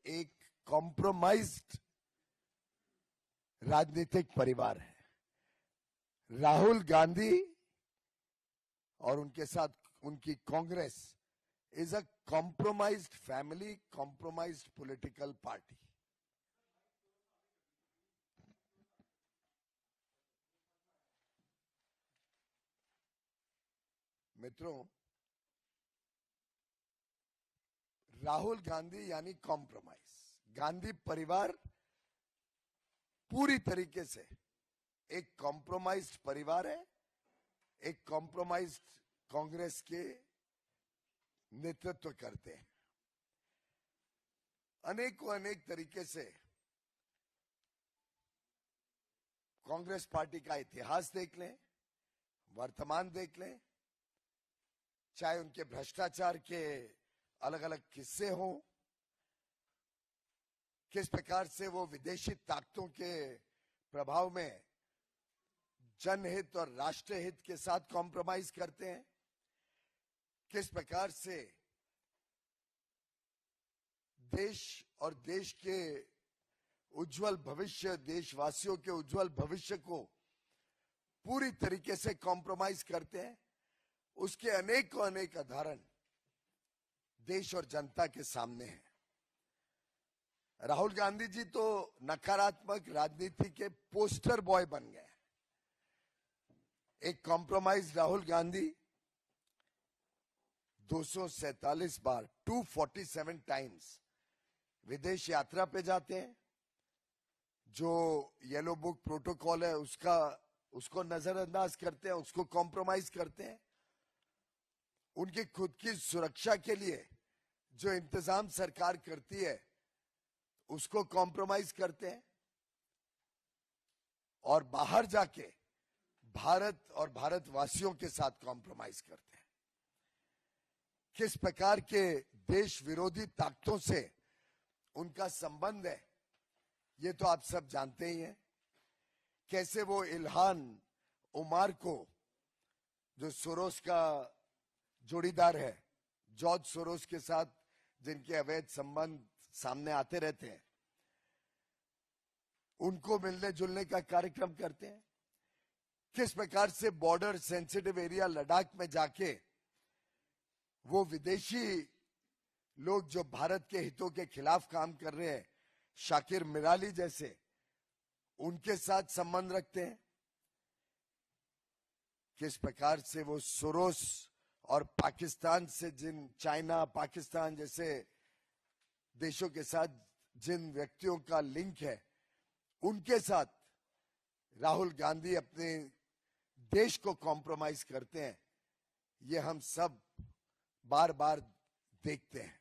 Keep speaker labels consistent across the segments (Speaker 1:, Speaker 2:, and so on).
Speaker 1: एक कॉम्प्रोमाइज्ड राजनीतिक परिवार है। राहुल गांधी और उनके साथ उनकी Congress is a compromised family, compromised political party. मित्रों, राहुल गांधी यानी कॉम्प्रोमाइज। गांधी परिवार पूरी तरीके से एक कॉम्प्रोमाइज्ड परिवार है, एक कॉम्प्रोमाइज्ड कांग्रेस के नेतृत्व करते हैं। अनेक तरीके से कांग्रेस पार्टी का इतिहास देख लें, वर्तमान देख लें, चाहे उनके भ्रष्टाचार के अलग अलग किस्से हों, किस प्रकार से वो विदेशी ताकतों के प्रभाव में जनहित और राष्ट्रहित के साथ कॉम्प्रोमाइज करते हैं, किस प्रकार से देश और देश के उज्जवल भविष्य, देशवासियों के उज्जवल भविष्य को पूरी तरीके से कॉम्प्रोमाइज करते हैं, उसके अनेक उदाहरण देश और जनता के सामने हैं। राहुल गांधी जी तो नकारात्मक राजनीति के पोस्टर बॉय बन गए। एक कॉम्प्रोमाइज राहुल गांधी 247 बार 247 टाइम्स विदेश यात्रा पे जाते हैं। जो येलो बुक प्रोटोकॉल है उसको नजरअंदाज करते हैं, उसको कॉम्प्रोमाइज करते हैं। उनकी खुद की सुरक्षा के लिए जो इंतजाम सरकार करती है उसको कॉम्प्रोमाइज करते हैं, और बाहर जाके भारत और भारतवासियों के साथ कॉम्प्रोमाइज करते हैं। किस प्रकार के देश विरोधी ताकतों से उनका संबंध है ये तो आप सब जानते ही हैं। कैसे वो इल्हान उमार को, जो सोरोस का जोड़ीदार है, जॉर्ज सोरोस के साथ जिनके अवैध संबंध सामने आते रहते हैं, उनको मिलने जुलने का कार्यक्रम करते हैं। किस प्रकार से बॉर्डर सेंसिटिव एरिया लद्दाख में जाके वो विदेशी लोग जो भारत के हितों के खिलाफ काम कर रहे हैं, शाकिर मिराली जैसे, उनके साथ संबंध रखते हैं। किस प्रकार से वो सोरोस और पाकिस्तान से चाइना, पाकिस्तान जैसे देशों के साथ जिन व्यक्तियों का लिंक है, उनके साथ राहुल गांधी अपने देश को कॉम्प्रोमाइज करते हैं, ये हम सब बार बार देखते हैं।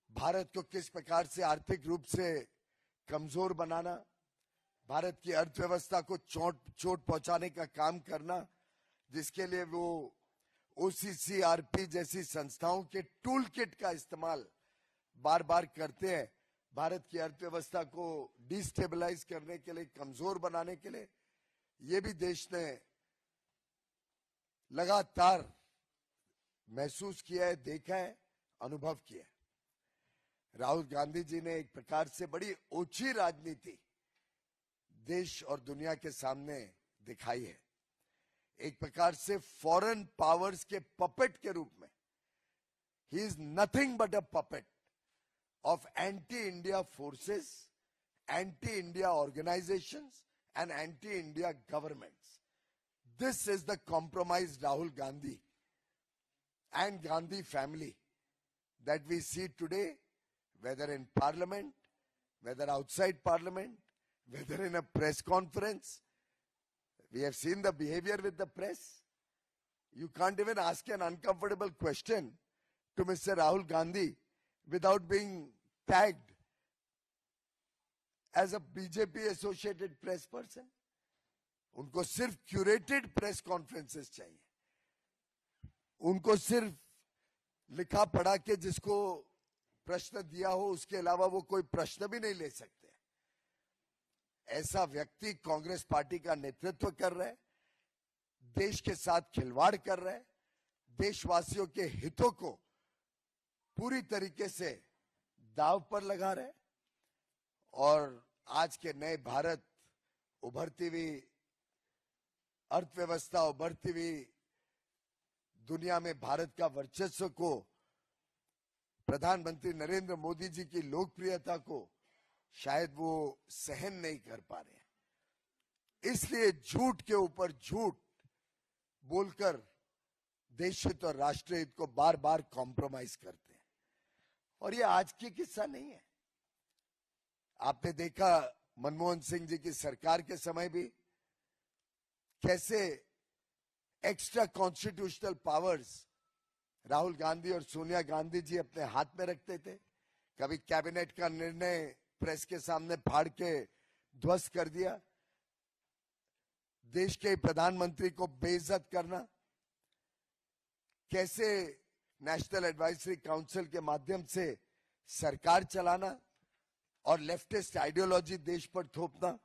Speaker 1: भारत को किस प्रकार से आर्थिक रूप से कमजोर बनाना, भारत की अर्थव्यवस्था को चोट पहुंचाने का काम करना, जिसके लिए वो OCCRP जैसी संस्थाओं के टूल किट का इस्तेमाल बार बार करते हैं, भारत की अर्थव्यवस्था को डिस्टेबलाइज करने के लिए, कमजोर बनाने के लिए। ये भी देश ने लगातार महसूस किया है, देखा है, अनुभव किया है। राहुल गांधी जी ने एक प्रकार से बड़ी ओछी राजनीति देश और दुनिया के सामने दिखाई है। एक प्रकार से फॉरेन पावर्स के पपेट के रूप में he is nothing but a puppet of anti-India forces, anti-India organizations and anti-India governments. This is the compromised Rahul Gandhi and Gandhi family that we see today, whether in parliament, whether outside parliament, whether in a press conference. We have seen the behavior with the press. You can't even ask an uncomfortable question to Mr. Rahul Gandhi without being tagged as a BJP associated press person. उनको सिर्फ curated press conferences चाहिए, उनको सिर्फ लिखा पढ़ा के जिसको प्रश्न दिया हो उसके अलावा वो कोई प्रश्न भी नहीं ले सकते। ऐसा व्यक्ति कांग्रेस पार्टी का नेतृत्व कर रहा है, देश के साथ खिलवाड़ कर रहा है, देशवासियों के हितों को पूरी तरीके से दांव पर लगा रहे हैं और आज के नए भारत, उभरती हुई अर्थव्यवस्था, उभरती हुई दुनिया में भारत का वर्चस्व को, प्रधानमंत्री नरेंद्र मोदी जी की लोकप्रियता को शायद वो सहन नहीं कर पा रहे हैं। इसलिए झूठ के ऊपर झूठ बोलकर देश हित और राष्ट्र हित को बार बार कॉम्प्रोमाइज करते हैं। और ये आज की किस्सा नहीं है। आपने देखा मनमोहन सिंह जी की सरकार के समय भी कैसे extra constitutional powers Rahul Gandhi और सोनिया गांधी जी अपने हाथ में रखते थे। कभी कैबिनेट का निर्णय प्रेस के सामने फाड़ के ध्वस्त कर दिया, देश के प्रधानमंत्री को बेइज्जत करना, कैसे नेशनल एडवाइजरी काउंसिल के माध्यम से सरकार चलाना और लेफ्टिस्ट आइडियोलॉजी देश पर थोपना।